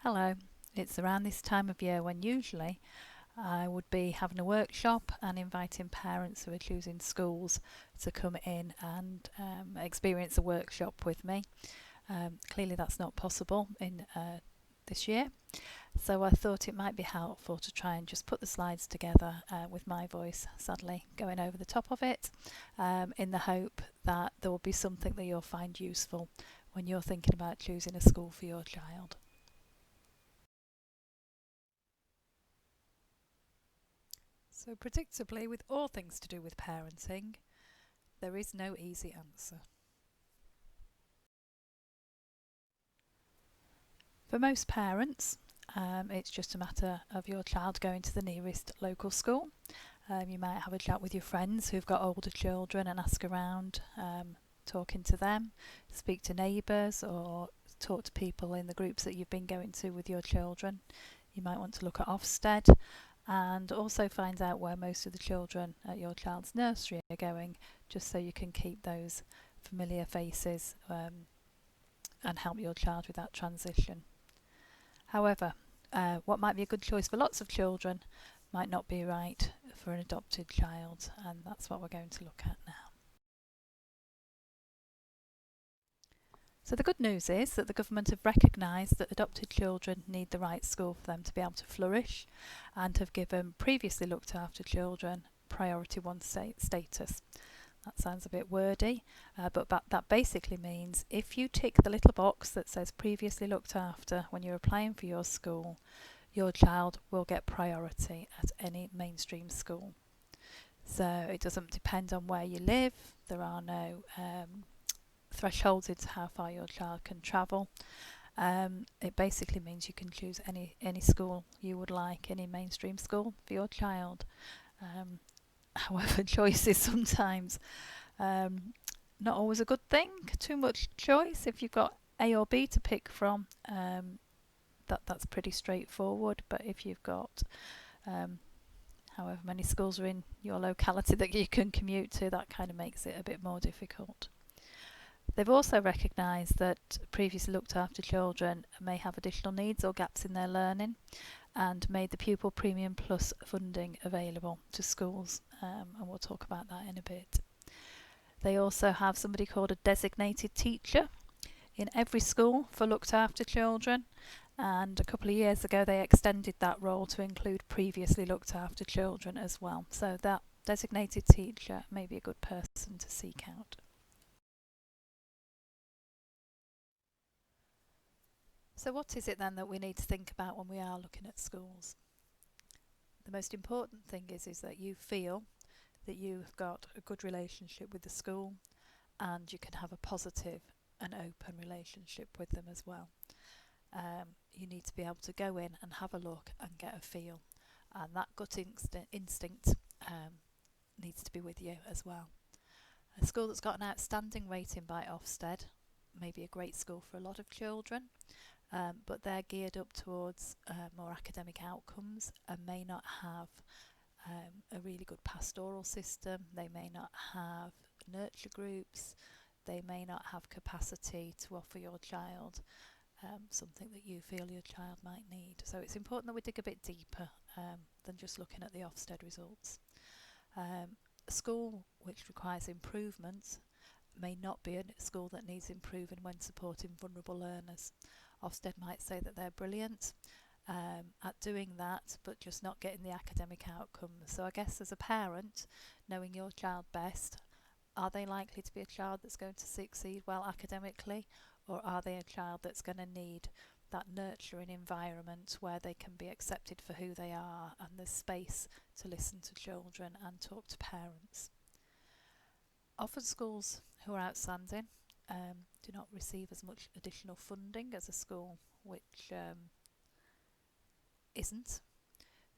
Hello, it's around this time of year when usually I would be having a workshop and inviting parents who are choosing schools to come in and experience a workshop with me. Clearly that's not possible in this year, so I thought it might be helpful to try and just put the slides together with my voice sadly going over the top of it, in the hope that there will be something that you'll find useful when you're thinking about choosing a school for your child. So predictably, with all things to do with parenting, there is no easy answer. For most parents, it's just a matter of your child going to the nearest local school. You might have a chat with your friends who've got older children and ask around, talking to them, speak to neighbours or talk to people in the groups that you've been going to with your children. You might want to look at Ofsted and also find out where most of the children at your child's nursery are going, just so you can keep those familiar faces and help your child with that transition. However, what might be a good choice for lots of children might not be right for an adopted child, and that's what we're going to look at now. So the good news is that the government have recognised that adopted children need the right school for them to be able to flourish, and have given previously looked after children priority 1 status. That sounds a bit wordy, but that basically means if you tick the little box that says previously looked after when you're applying for your school, your child will get priority at any mainstream school. So it doesn't depend on where you live. There are no thresholds into how far your child can travel. It basically means you can choose any school you would like, any mainstream school for your child. However, choice is sometimes not always a good thing. Too much choice. If you've got A or B to pick from, that's pretty straightforward. But if you've got however many schools are in your locality that you can commute to, that kind of makes it a bit more difficult. They've also recognised that previously looked after children may have additional needs or gaps in their learning, and made the Pupil Premium Plus funding available to schools, and we'll talk about that in a bit. They also have somebody called a designated teacher in every school for looked after children, and a couple of years ago they extended that role to include previously looked after children as well. So that designated teacher may be a good person to seek out. So what is it then that we need to think about when we are looking at schools? The most important thing is that you feel that you've got a good relationship with the school, and you can have a positive and open relationship with them as well. You need to be able to go in and have a look and get a feel, and that gut instinct needs to be with you as well. A school that's got an outstanding rating by Ofsted may be a great school for a lot of children, but they're geared up towards more academic outcomes and may not have a really good pastoral system. They may not have nurture groups. They may not have capacity to offer your child something that you feel your child might need. So it's important that we dig a bit deeper than just looking at the Ofsted results. A school which requires improvement may not be a school that needs improving when supporting vulnerable learners. Ofsted might say that they're brilliant at doing that, but just not getting the academic outcomes. So I guess as a parent, knowing your child best, are they likely to be a child that's going to succeed well academically, or are they a child that's going to need that nurturing environment where they can be accepted for who they are and there's space to listen to children and talk to parents? Often schools who are outstanding do not receive as much additional funding as a school which isn't.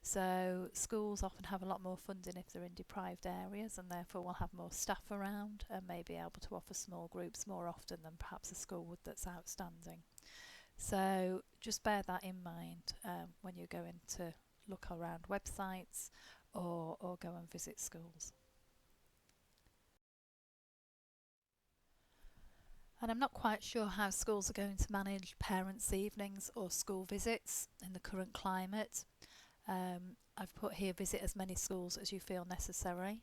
So schools often have a lot more funding if they're in deprived areas, and therefore will have more staff around and may be able to offer small groups more often than perhaps a school would that's outstanding. So just bear that in mind when you're going to look around websites or go and visit schools. And I'm not quite sure how schools are going to manage parents' evenings or school visits in the current climate. I've put here visit as many schools as you feel necessary.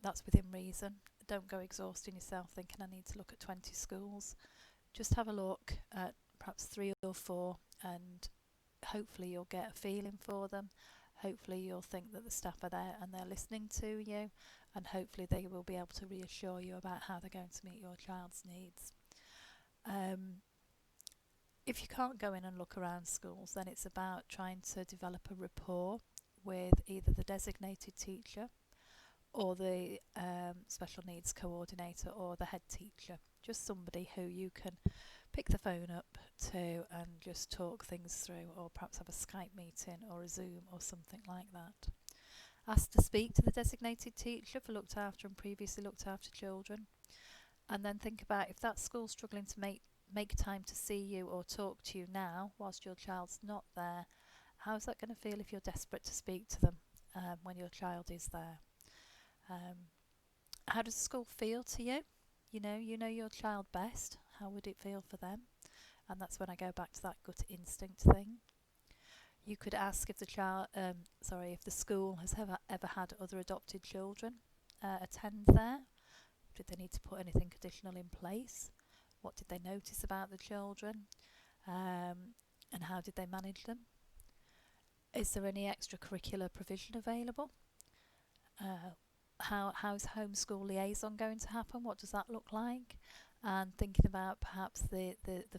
That's within reason. Don't go exhausting yourself thinking I need to look at 20 schools. Just have a look at perhaps 3 or 4, and hopefully you'll get a feeling for them. Hopefully you'll think that the staff are there and they're listening to you, and hopefully they will be able to reassure you about how they're going to meet your child's needs. Um, if you can't go in and look around schools, then it's about trying to develop a rapport with either the designated teacher or the special needs coordinator or the head teacher. Just somebody who you can pick the phone up to and just talk things through, or perhaps have a Skype meeting or a Zoom or something like that. Ask to speak to the designated teacher for looked after and previously looked after children, and then think about if that school's struggling to make time to see you or talk to you now whilst your child's not there. How's that going to feel if you're desperate to speak to them when your child is there? How does the school feel to you? You know your child best. How would it feel for them? And that's when I go back to that gut instinct thing. You could ask if if the school has ever had other adopted children attend there. Did they need to put anything additional in place? What did they notice about the children? And how did they manage them? Is there any extracurricular provision available? How's homeschool liaison going to happen? What does that look like? And thinking about perhaps the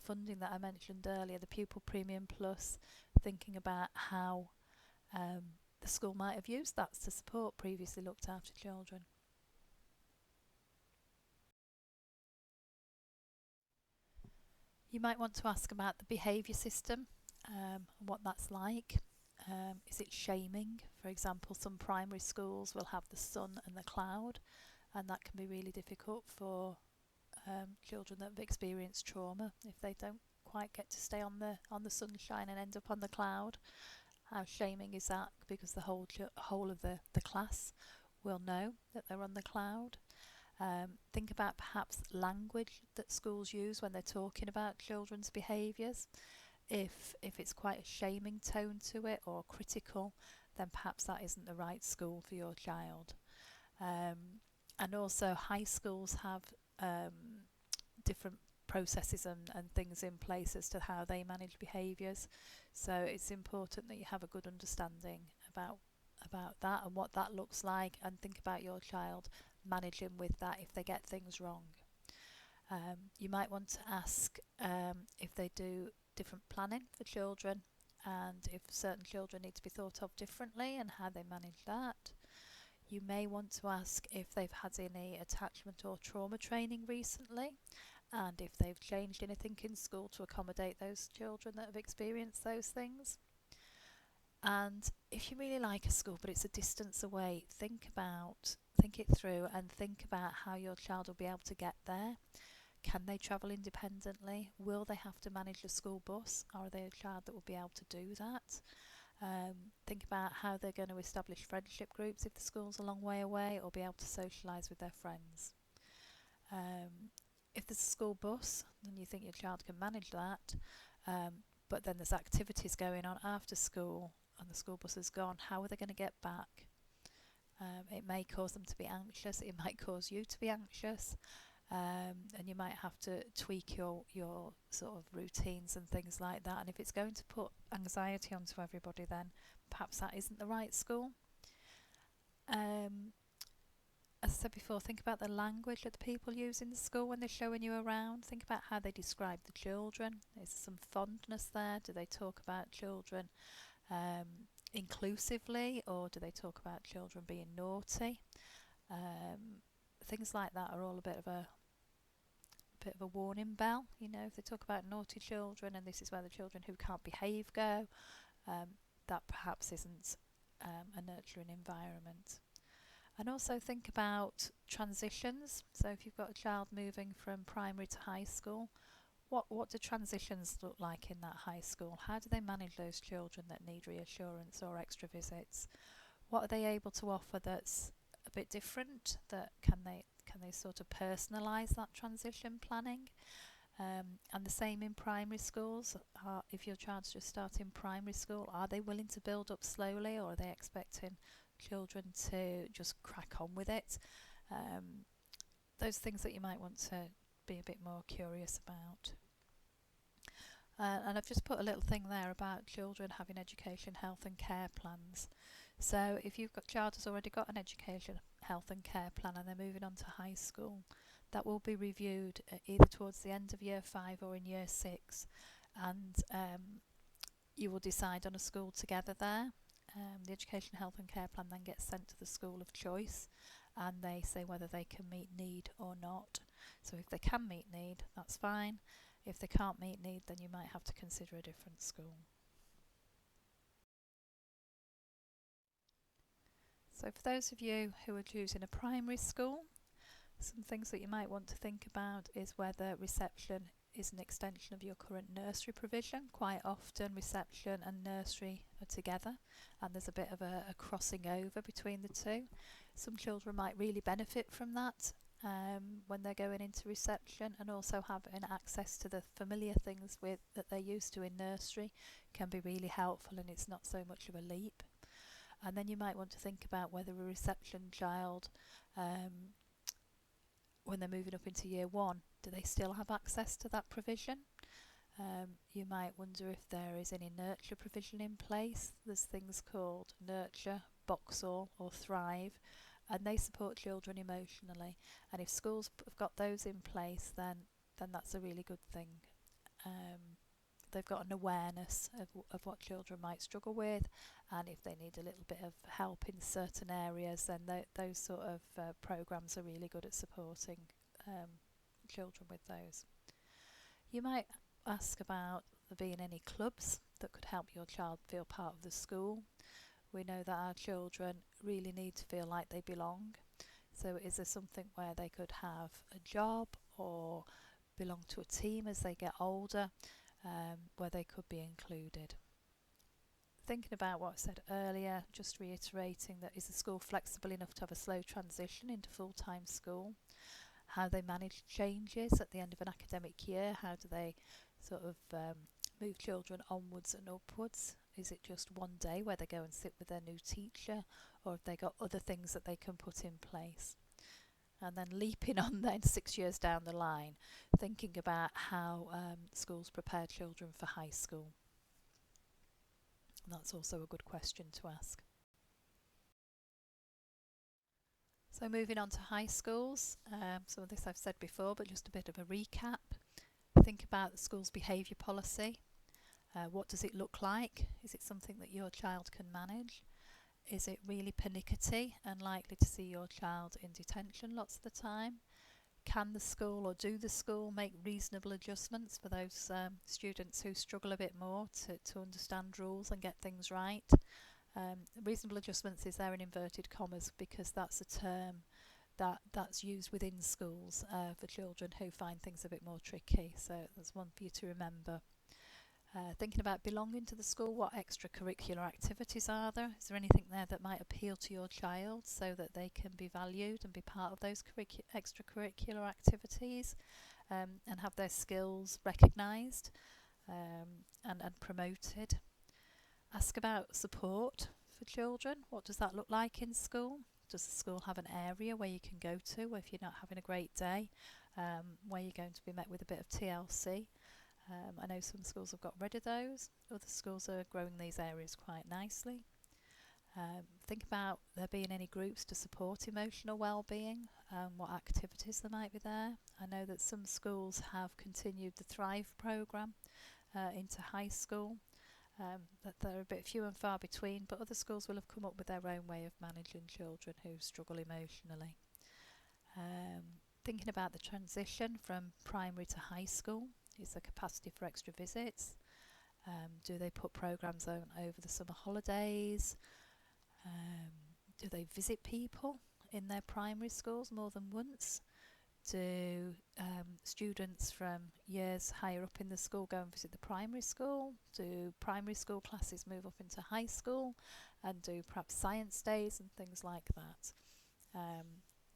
funding that I mentioned earlier, the Pupil Premium Plus, thinking about how the school might have used that to support previously looked after children. You might want to ask about the behaviour system, and what that's like. Is it shaming? For example, some primary schools will have the sun and the cloud, and that can be really difficult for children that have experienced trauma if they don't quite get to stay on the sunshine and end up on the cloud. How shaming is that? Because the whole of the class will know that they're on the cloud. Think about perhaps language that schools use when they're talking about children's behaviours. If it's quite a shaming tone to it or critical, then perhaps that isn't the right school for your child. And also high schools have different processes and things in place as to how they manage behaviours. So it's important that you have a good understanding about that and what that looks like, and think about your child managing with that if they get things wrong. You might want to ask if they do different planning for children, and if certain children need to be thought of differently and how they manage that. You may want to ask if they've had any attachment or trauma training recently, and if they've changed anything in school to accommodate those children that have experienced those things. And if you really like a school but it's a distance away, think it through and think about how your child will be able to get there. Can they travel independently? Will they have to manage a school bus? Are they a child that will be able to do that? Think about how they're going to establish friendship groups if the school's a long way away, or be able to socialise with their friends. If there's a school bus, then you think your child can manage that, but then there's activities going on after school and the school bus is gone. How are they going to get back? It may cause them to be anxious, it might cause you to be anxious, and you might have to tweak your sort of routines and things like that. And if it's going to put anxiety onto everybody, then perhaps that isn't the right school. As I said before, think about the language that the people use in the school when they're showing you around. Think about how they describe the children. Is there some fondness there? Do they talk about children inclusively, or do they talk about children being naughty? Things like that are all a bit of a warning bell. If they talk about naughty children and this is where the children who can't behave go, that perhaps isn't a nurturing environment. And also think about transitions. So if you've got a child moving from primary to high school, what do transitions look like in that high school? How do they manage those children that need reassurance or extra visits? What are they able to offer that's a bit different? That can Can they sort of personalise that transition planning? And the same in primary schools. If your child's just starting primary school, are they willing to build up slowly, or are they expecting children to just crack on with it? Those things that you might want to be a bit more curious about. And I've just put a little thing there about children having education, health and care plans. So if you've got a child who's already got an education, health and care plan and they're moving on to high school, that will be reviewed either towards the end of year 5 or in year 6, and you will decide on a school together there. The education, health and care plan then gets sent to the school of choice, and they say whether they can meet need or not. So if they can meet need, that's fine. If they can't meet need, then you might have to consider a different school. So for those of you who are choosing a primary school, some things that you might want to think about is whether reception is an extension of your current nursery provision. Quite often reception and nursery are together, and there's a bit of a crossing over between the two. Some children might really benefit from that when they're going into reception, and also having access to the familiar things that they're used to in nursery can be really helpful, and it's not so much of a leap. And then you might want to think about whether a reception child, when they're moving up into year 1, do they still have access to that provision? You might wonder if there is any nurture provision in place. There's things called Nurture, Boxall or Thrive, and they support children emotionally, and if schools have got those in place, then that's a really good thing. They've got an awareness of what children might struggle with, and if they need a little bit of help in certain areas, then those sort of programs are really good at supporting children with those. You might ask about there being any clubs that could help your child feel part of the school. We know that our children really need to feel like they belong. So is there something where they could have a job or belong to a team as they get older, where they could be included? Thinking about what I said earlier, just reiterating that, is the school flexible enough to have a slow transition into full-time school? How they manage changes at the end of an academic year? How do they sort of move children onwards and upwards? Is it just one day where they go and sit with their new teacher, or have they got other things that they can put in place? And then leaping on then 6 years down the line, thinking about how schools prepare children for high school. And that's also a good question to ask. So moving on to high schools, some of this I've said before, but just a bit of a recap. Think about the school's behaviour policy. What does it look like? Is it something that your child can manage? Is it really pernickety and likely to see your child in detention lots of the time? Can the school, or do the school, make reasonable adjustments for those students who struggle a bit more to understand rules and get things right? Reasonable adjustments is there in inverted commas, because that's a term that's used within schools for children who find things a bit more tricky. So there's one for you to remember. Thinking about belonging to the school, what extracurricular activities are there? Is there anything there that might appeal to your child so that they can be valued and be part of those extracurricular activities, and have their skills recognised and promoted? Ask about support for children. What does that look like in school? Does the school have an area where you can go to if you're not having a great day, where you're going to be met with a bit of TLC? I know some schools have got rid of those. Other schools are growing these areas quite nicely. Think about there being any groups to support emotional well-being, what activities there might be there. I know that some schools have continued the Thrive programme into high school. That they're a bit few and far between, but other schools will have come up with their own way of managing children who struggle emotionally. Thinking about the transition from primary to high school. Is there capacity for extra visits? Do they put programmes on over the summer holidays? Do they visit people in their primary schools more than once? Do students from years higher up in the school go and visit the primary school? Do primary school classes move up into high school and do perhaps science days and things like that?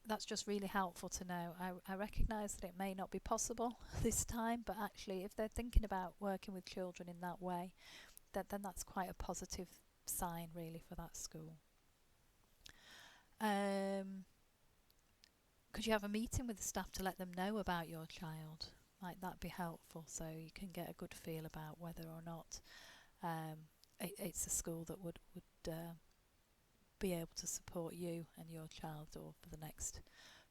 that's just really helpful to know. I recognise that it may not be possible this time, but actually if they're thinking about working with children in that way, then that's quite a positive sign really for that school. Could you have a meeting with the staff to let them know about your child? Might that be helpful, so you can get a good feel about whether or not it's a school that would be able to support you and your child or for the next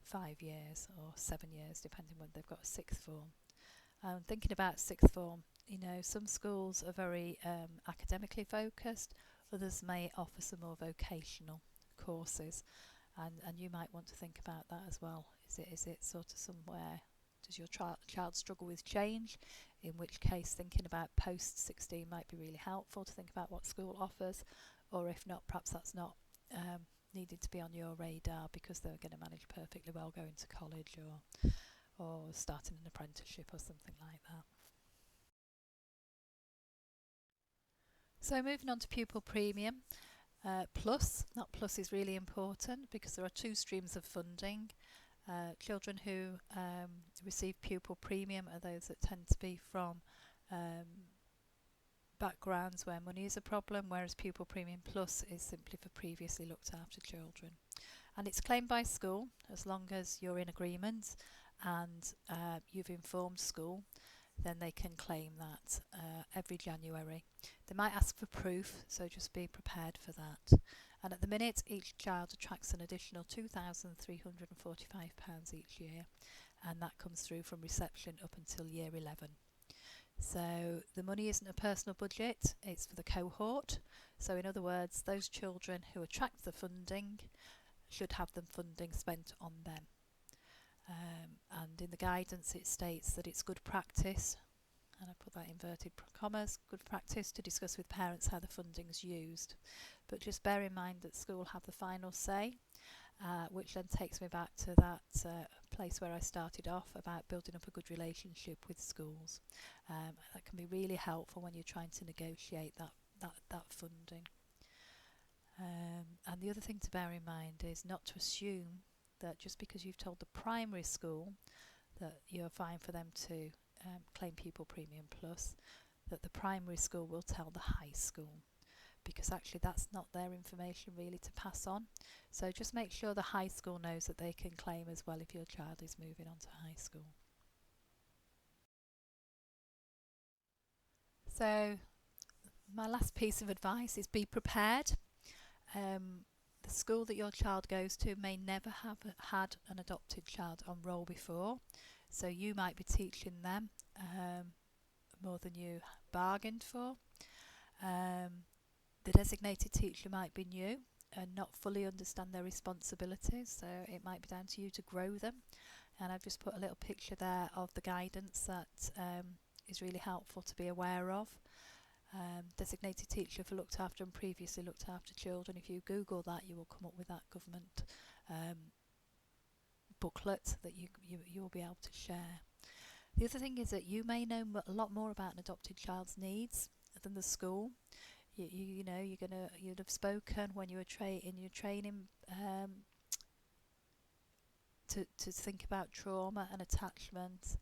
5 years or 7 years, depending when they've got a sixth form. Thinking about sixth form, some schools are very academically focused, others may offer some more vocational courses, and you might want to think about that as well. Is it sort of somewhere, does your child struggle with change, in which case thinking about post 16 might be really helpful to think about what school offers, or if not, perhaps that's not needed to be on your radar because they're going to manage perfectly well going to college or starting an apprenticeship or something like that. So moving on to Pupil Premium. Plus is really important because there are two streams of funding. Children who receive Pupil Premium are those that tend to be from backgrounds where money is a problem, whereas Pupil Premium Plus is simply for previously looked after children. And it's claimed by school as long as you're in agreement and you've informed school, then they can claim that every January. They might ask for proof, so just be prepared for that. And at the minute, each child attracts an additional £2,345 each year, and that comes through from reception up until year 11. So the money isn't a personal budget, it's for the cohort. So in other words, those children who attract the funding should have the funding spent on them. And in the guidance it states that it's good practice, and I put that inverted commas, good practice to discuss with parents how the funding's used. But just bear in mind that school have the final say, which then takes me back to that place where I started off about building up a good relationship with schools. That can be really helpful when you're trying to negotiate that funding. And the other thing to bear in mind is not to assume that just because you've told the primary school that you're fine for them to claim Pupil Premium Plus, that the primary school will tell the high school, because actually that's not their information really to pass on. So just make sure the high school knows that they can claim as well if your child is moving on to high school. So my last piece of advice is be prepared. The school that your child goes to may never have had an adopted child on roll before, so you might be teaching them more than you bargained for. The designated teacher might be new and not fully understand their responsibilities, so it might be down to you to grow them. And I've just put a little picture there of the guidance that is really helpful to be aware of. Designated teacher for looked after and previously looked after children. If you Google that, you will come up with that government booklet that you will be able to share. The other thing is that you may know a lot more about an adopted child's needs than the school. You'd have spoken when you were in your training to think about trauma and attachment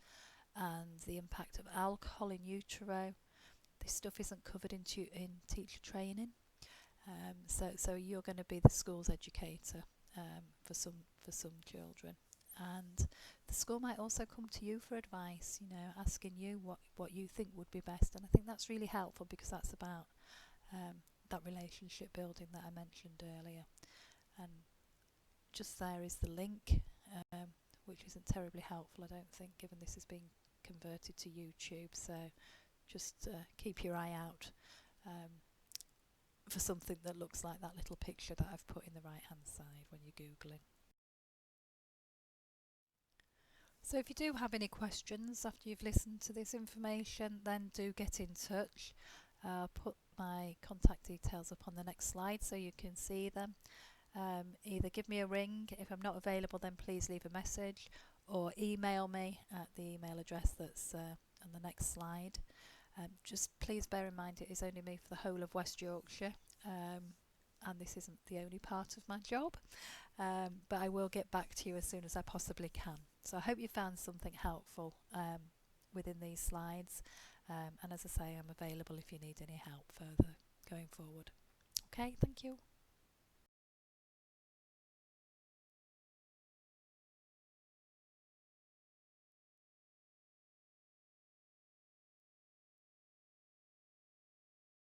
and the impact of alcohol in utero. This stuff isn't covered in teacher training, so you're going to be the school's educator for some children, and the school might also come to you for advice, asking you what you think would be best. And I think that's really helpful because that's about that relationship building that I mentioned earlier. And just there is the link, which isn't terribly helpful, I don't think, given this is being converted to YouTube. So just keep your eye out for something that looks like that little picture that I've put in the right hand side when you're Googling. So if you do have any questions after you've listened to this information, then do get in touch. I'll put my contact details up on the next slide so you can see them. Either give me a ring. If I'm not available, then please leave a message, or email me at the email address that's on the next slide. Just please bear in mind it is only me for the whole of West Yorkshire. and this isn't the only part of my job, but I will get back to you as soon as I possibly can. So I hope you found something helpful within these slides, and as I say, I'm available if you need any help further going forward. Okay, thank you.